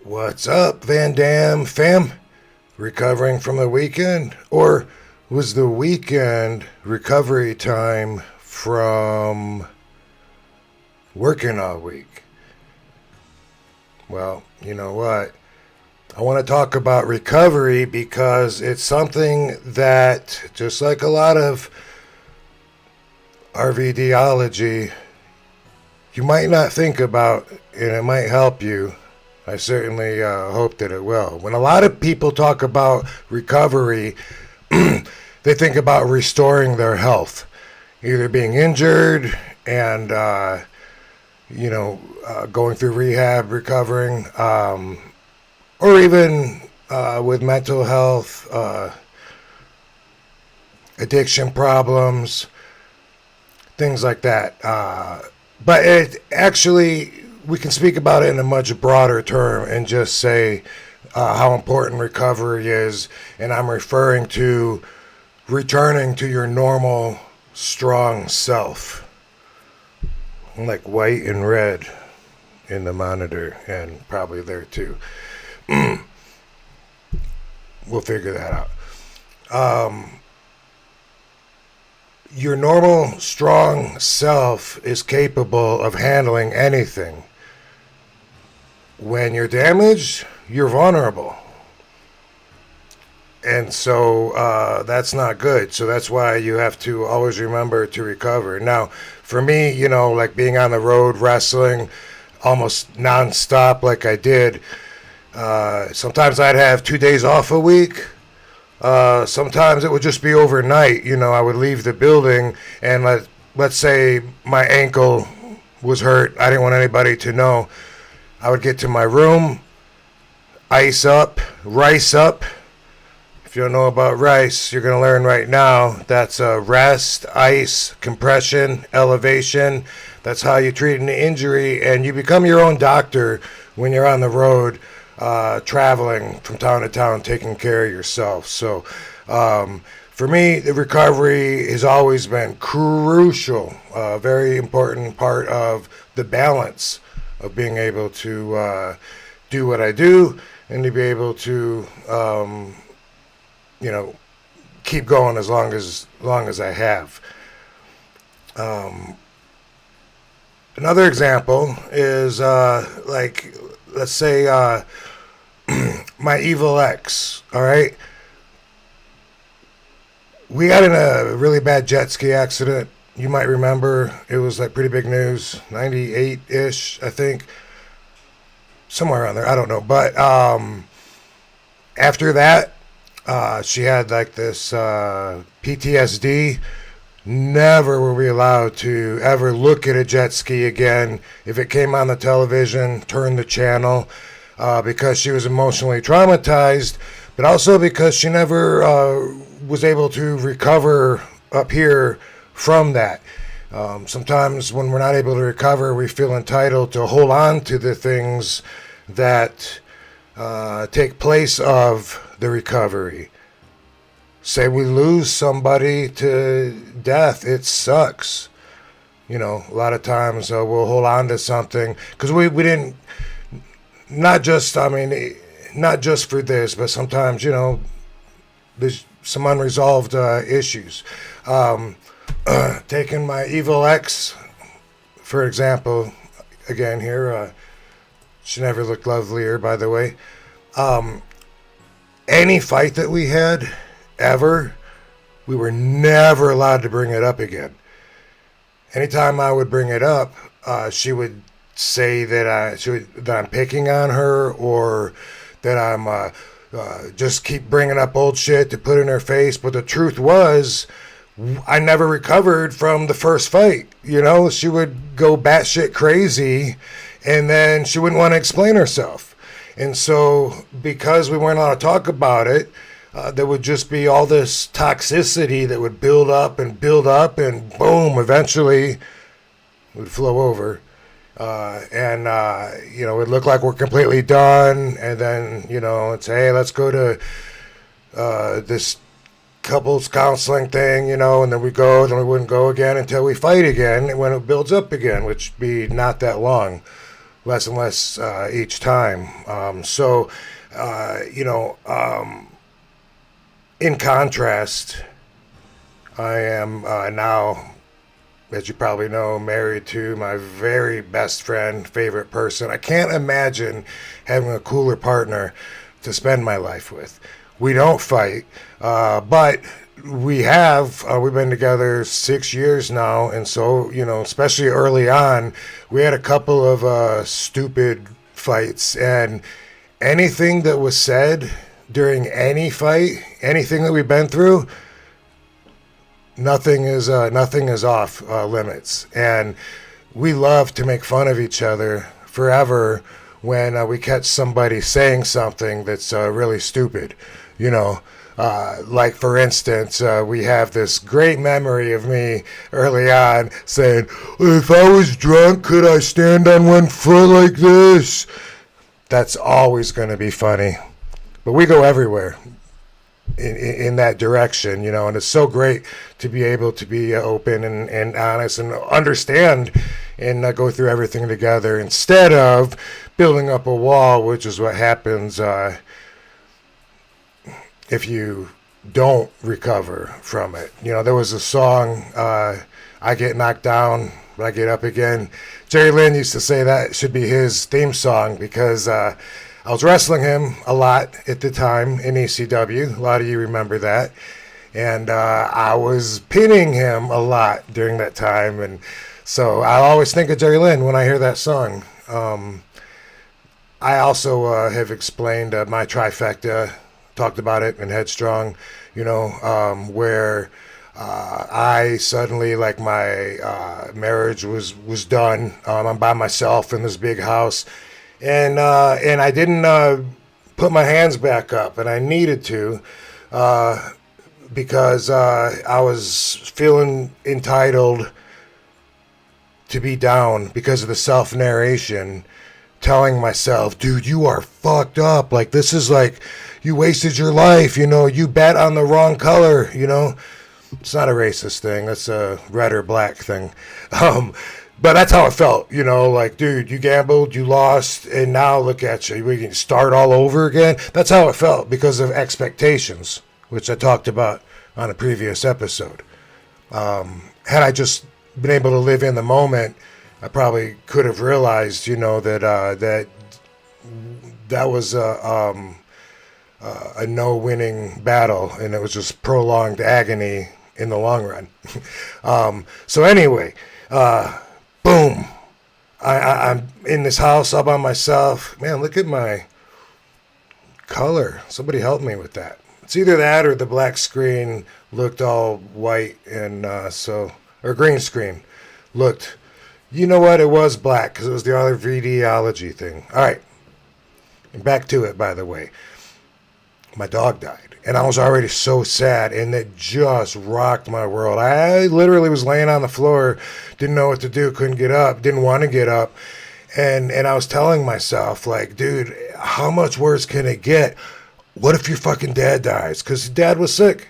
What's up, Van Dam fam? Recovering from the weekend? Or was the weekend recovery time from working all week? Well, you know what? I want to talk about recovery because it's something that, just like a lot of Rvdology, you might not think about, and it might help you. I certainly hope that it will. When a lot of people talk about recovery, they think about restoring their health, either being injured and, going through rehab, recovering, or even with mental health, addiction problems, things like that. But it actually, we can speak about it in a much broader term and just say how important recovery is. And I'm referring to returning to your normal, strong self. Like white and red in the monitor, and probably there too. We'll figure that out. Your normal, strong self is capable of handling anything. When you're damaged, you're vulnerable. And so that's not good. So that's why you have to always remember to recover. Now, for me, like being on the road, wrestling almost nonstop like I did, sometimes I'd have 2 days off a week. Sometimes it would just be overnight. I would leave the building and let's say my ankle was hurt. I didn't want anybody to know. I would get to my room, ice up, rice up. If you don't know about rice, you're going to learn right now. That's rest, ice, compression, elevation. That's how you treat an injury, and you become your own doctor when you're on the road, traveling from town to town, taking care of yourself. So for me, the recovery has always been crucial, a very important part of the balance of being able to do what I do and to be able to, keep going as long as I have. Another example is let's say my evil ex. All right, we got in a really bad jet ski accident. You might remember it was like pretty big news, 98-ish, I think, somewhere around there. I don't know, but after that, she had like this PTSD. Never were we allowed to ever look at a jet ski again. If it came on the television, turn the channel, because she was emotionally traumatized, but also because she never was able to recover up here from that. Sometimes when we're not able to recover, we feel entitled to hold on to the things that take place of the recovery. Say we lose somebody to death, it sucks. A lot of times we'll hold on to something because we didn't, not just for this, but sometimes, there's some unresolved issues. Taking my evil ex, for example, again here, she never looked lovelier, by the way. Any fight that we had, ever, we were never allowed to bring it up again. Anytime I would bring it up, she would say that I'm picking on her, or that I'm just keep bringing up old shit to put in her face. But the truth was, I never recovered from the first fight. She would go batshit crazy, and then she wouldn't want to explain herself. And so, because we weren't allowed to talk about it, there would just be all this toxicity that would build up, and boom, eventually it would flow over. It would look like we're completely done. And then, it's, hey, let's go to this couples counseling thing, and then we go, then we wouldn't go again until we fight again, and when it builds up again, which be not that long. less and less each time. You know, in contrast, I am now, as you probably know, married to my very best friend, favorite person. I can't imagine having a cooler partner to spend my life with. We don't fight, but we've been together 6 years now, and so, you know, especially early on, we had a couple of stupid fights, and anything that was said during any fight, anything that we've been through, nothing is off limits, and we love to make fun of each other forever when we catch somebody saying something that's really stupid, you know. Like, for instance, we have this great memory of me early on saying, if I was drunk, could I stand on one foot like this? That's always going to be funny. But we go everywhere in that direction, you know, and it's so great to be able to be open and honest and understand and go through everything together instead of building up a wall, which is what happens if you don't recover from it. You know, there was a song, I get knocked down, but I get up again. Jerry Lynn used to say that should be his theme song because I was wrestling him a lot at the time in ECW. A lot of you remember that. And I was pinning him a lot during that time. And so I always think of Jerry Lynn when I hear that song. I also have explained my trifecta, talked about it in Headstrong, you know, where I suddenly, like, my marriage was done. I'm by myself in this big house, and I didn't put my hands back up, and I needed to because I was feeling entitled to be down because of the self-narration, telling myself, dude, you are fucked up. Like, this is like, you wasted your life, you know, you bet on the wrong color, you know. It's not a racist thing. That's a red or black thing. But that's how it felt, you know, like, dude, you gambled, you lost, and now look at you. We can start all over again. That's how it felt because of expectations, which I talked about on a previous episode. Had I just been able to live in the moment, I probably could have realized, you know, that was a no-winning battle, and it was just prolonged agony in the long run. So anyway, boom. I'm in this house all by myself. Man, look at my color. Somebody help me with that. It's either that or the black screen looked all white, and or green screen looked. You know what? It was black because it was the Rvdology thing. All right. And back to it, by the way. My dog died, and I was already so sad, and it just rocked my world. I literally was laying on the floor, didn't know what to do, couldn't get up, didn't want to get up, and I was telling myself, like, dude, how much worse can it get? What if your fucking dad dies? Because dad was sick.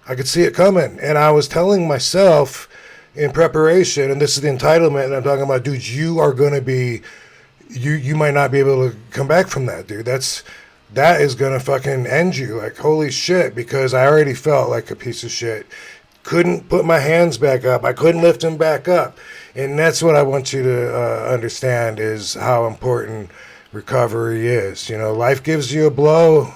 I could see it coming, and I was telling myself in preparation, and this is the entitlement, and I'm talking about, dude, you are going to be, you might not be able to come back from that, dude. That is going to fucking end you. Like, holy shit, because I already felt like a piece of shit. Couldn't put my hands back up. I couldn't lift them back up. And that's what I want you to understand is how important recovery is. You know, life gives you a blow.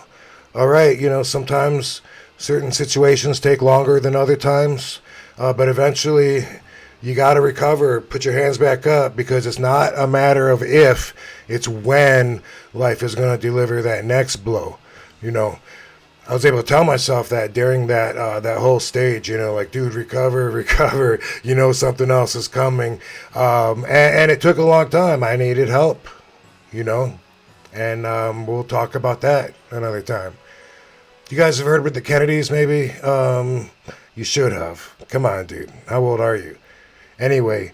All right, you know, sometimes certain situations take longer than other times. But eventually you got to recover, put your hands back up, because it's not a matter of if, it's when life is going to deliver that next blow. You know, I was able to tell myself that during that whole stage, you know, like, dude, recover, you know, something else is coming. And it took a long time. I needed help, you know, and we'll talk about that another time. You guys have heard with the Kennedys, maybe? You should have. Come on, dude. How old are you? Anyway,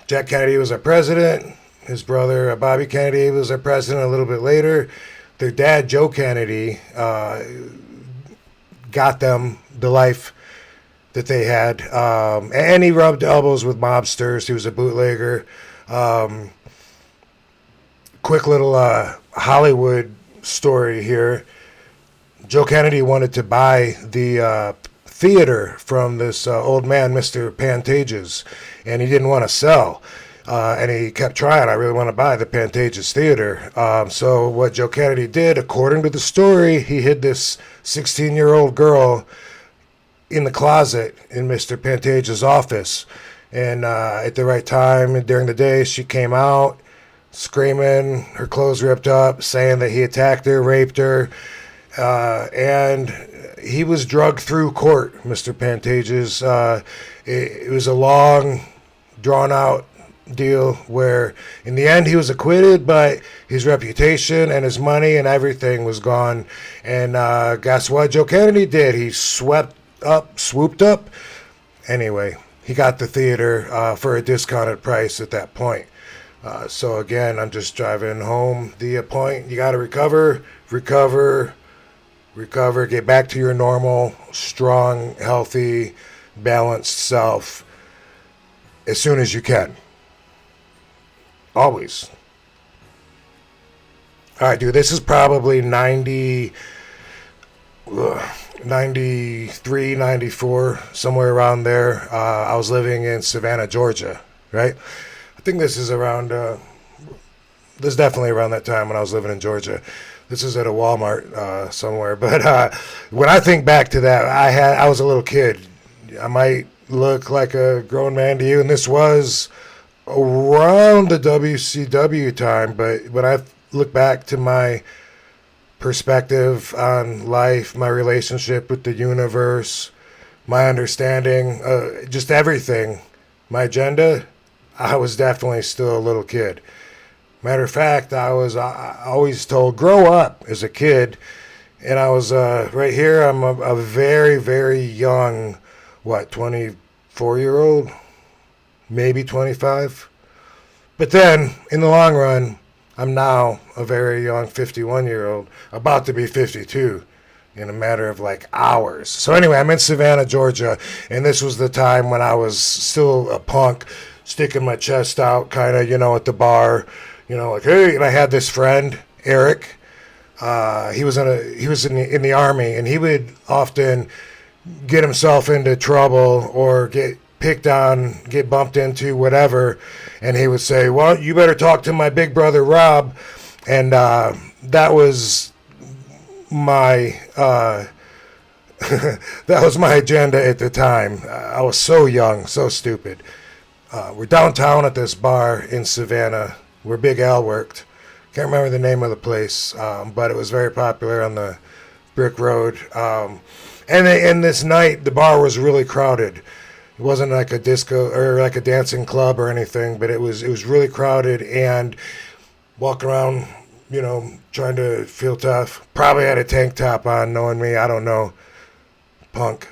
Jack Kennedy was our president. His brother, Bobby Kennedy, was our president a little bit later. Their dad, Joe Kennedy, got them the life that they had. And he rubbed elbows with mobsters. He was a bootlegger. quick little Hollywood story here. Joe Kennedy wanted to buy the theater from this old man, Mr. Pantages, and he didn't want to sell. And he kept trying. I really want to buy the Pantages Theater. So what Joe Kennedy did, according to the story, he hid this 16-year-old girl in the closet in Mr. Pantages' office. And at the right time during the day, she came out screaming, her clothes ripped up, saying that he attacked her, raped her. And he was drugged through court, Mr. Pantages. It was a long, drawn-out deal where in the end he was acquitted, but his reputation and his money and everything was gone. And guess what Joe Kennedy did? He swooped up. Anyway, he got the theater for a discounted price at that point. So again, I'm just driving home the point. You got to recover, get back to your normal, strong, healthy, balanced self as soon as you can. Always. All right, dude, this is probably 93, 94, somewhere around there. I was living in Savannah, Georgia, right? I think this is around, this is definitely around that time when I was living in Georgia. This is at a Walmart somewhere. But when I think back to that, I was a little kid. I might look like a grown man to you, and this was around the WCW time, but when I look back to my perspective on life, my relationship with the universe, my understanding, just everything, my agenda, I was definitely still a little kid. Matter of fact, I was always told, grow up as a kid, and I was right here, I'm a very, very young, 24-year-old? Maybe 25. But then, in the long run, I'm now a very young 51-year-old, about to be 52 in a matter of like hours. So anyway, I'm in Savannah, Georgia, and this was the time when I was still a punk, sticking my chest out, kind of, at the bar, like, hey. And I had this friend, Eric. He was in the army, and he would often get himself into trouble or get picked on, get bumped into, whatever, and he would say, well, you better talk to my big brother Rob. And that was my that was my agenda at the time. I was so young, so stupid. We're downtown at this bar in Savannah where Big Al worked. Can't remember the name of the place, but it was very popular on the Brick Road. And this night, the bar was really crowded. It wasn't like a disco or like a dancing club or anything, but it was really crowded, and walking around, trying to feel tough. Probably had a tank top on, knowing me, I don't know. Punk.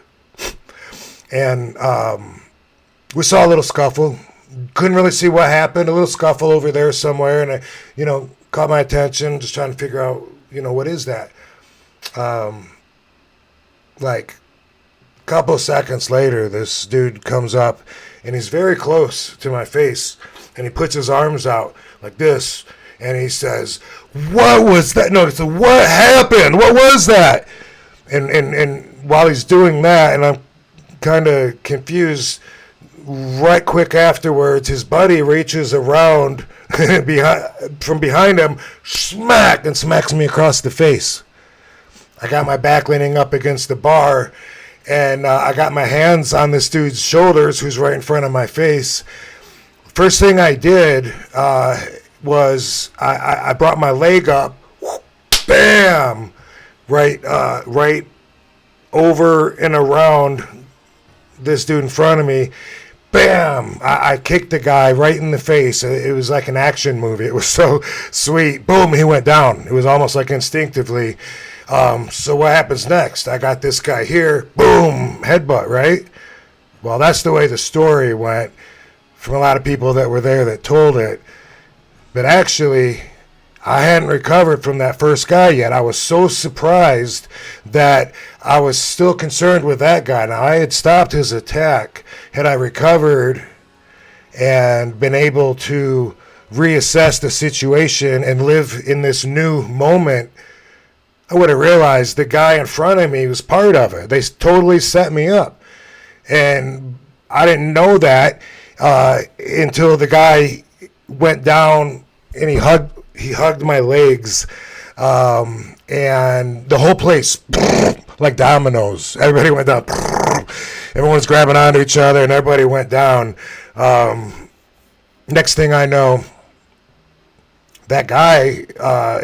And we saw a little scuffle. Couldn't really see what happened. A little scuffle over there somewhere, and I, caught my attention, just trying to figure out, what is that? Like a couple of seconds later, this dude comes up, and he's very close to my face, and he puts his arms out like this, and he says, what was that? No, it's what happened? What was that? And while he's doing that, and I'm kind of confused, right quick afterwards, his buddy reaches around from behind him, smack, and smacks me across the face. I got my back leaning up against the bar, and I got my hands on this dude's shoulders who's right in front of my face. First thing I did was I brought my leg up, bam, right over and around this dude in front of me. Bam! I kicked the guy right in the face. It was like an action movie. It was so sweet. Boom, he went down. It was almost like instinctively. So what happens next? I got this guy here. Boom! Headbutt, right? Well, that's the way the story went from a lot of people that were there that told it. But actually, I hadn't recovered from that first guy yet. I was so surprised that I was still concerned with that guy. Now, I had stopped his attack. Had I recovered and been able to reassess the situation and live in this new moment, I would have realized the guy in front of me was part of it. They totally set me up. And I didn't know that until the guy went down and he hugged my legs. And the whole place, like dominoes, everybody went down. Everyone's grabbing onto each other and everybody went down. Next thing I know, that guy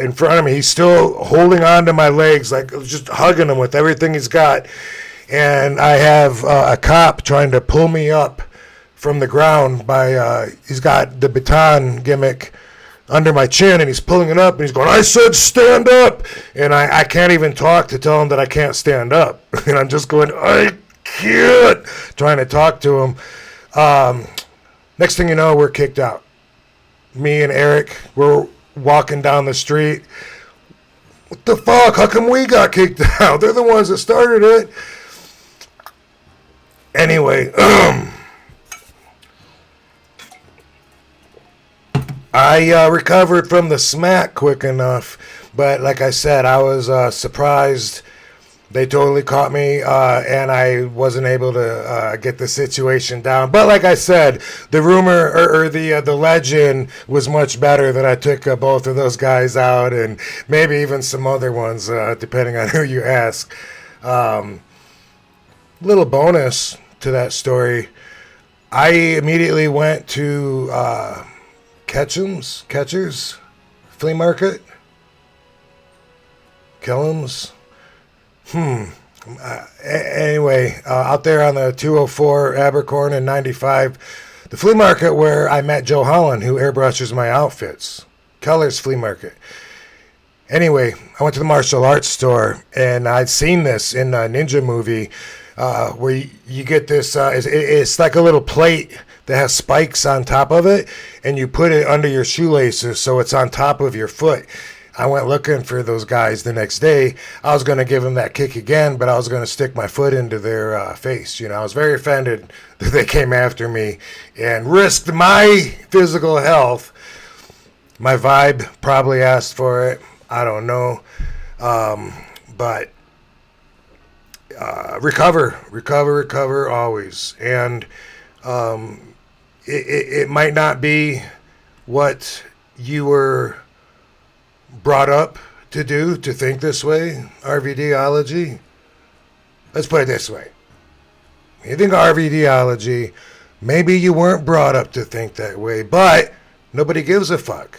in front of me, he's still holding on to my legs, like just hugging him with everything he's got. And I have a cop trying to pull me up from the ground by, he's got the baton gimmick under my chin, and he's pulling it up, and he's going, I said stand up. And I can't even talk to tell him that I can't stand up. And I'm just going, I can't, trying to talk to him. Next thing you know, we're kicked out. Me and Eric, we're walking down the street. What the fuck? How come we got kicked out? They're the ones that started it. Anyway, I recovered from the smack quick enough. But like I said, I was surprised. They totally caught me, and I wasn't able to get the situation down. But like I said, the rumor or the legend was much better that I took both of those guys out, and maybe even some other ones, depending on who you ask. Little bonus to that story, I immediately went to Ketchum's flea market, Killam's. Anyway, out there on the 204 Abercorn and 95, the flea market where I met Joe Holland, who airbrushes my outfits. Keller's flea market. Anyway, I went to the martial arts store, and I'd seen this in a ninja movie where you get this, it's like a little plate that has spikes on top of it, and you put it under your shoelaces so it's on top of your foot. I went looking for those guys the next day. I was going to give them that kick again, but I was going to stick my foot into their face. You know, I was very offended that they came after me and risked my physical health. My vibe probably asked for it. I don't know. But recover always. And it might not be what you were brought up to do, to think this way. Rvdology. Let's put it this way. When you think Rvdology, maybe you weren't brought up to think that way, but nobody gives a fuck.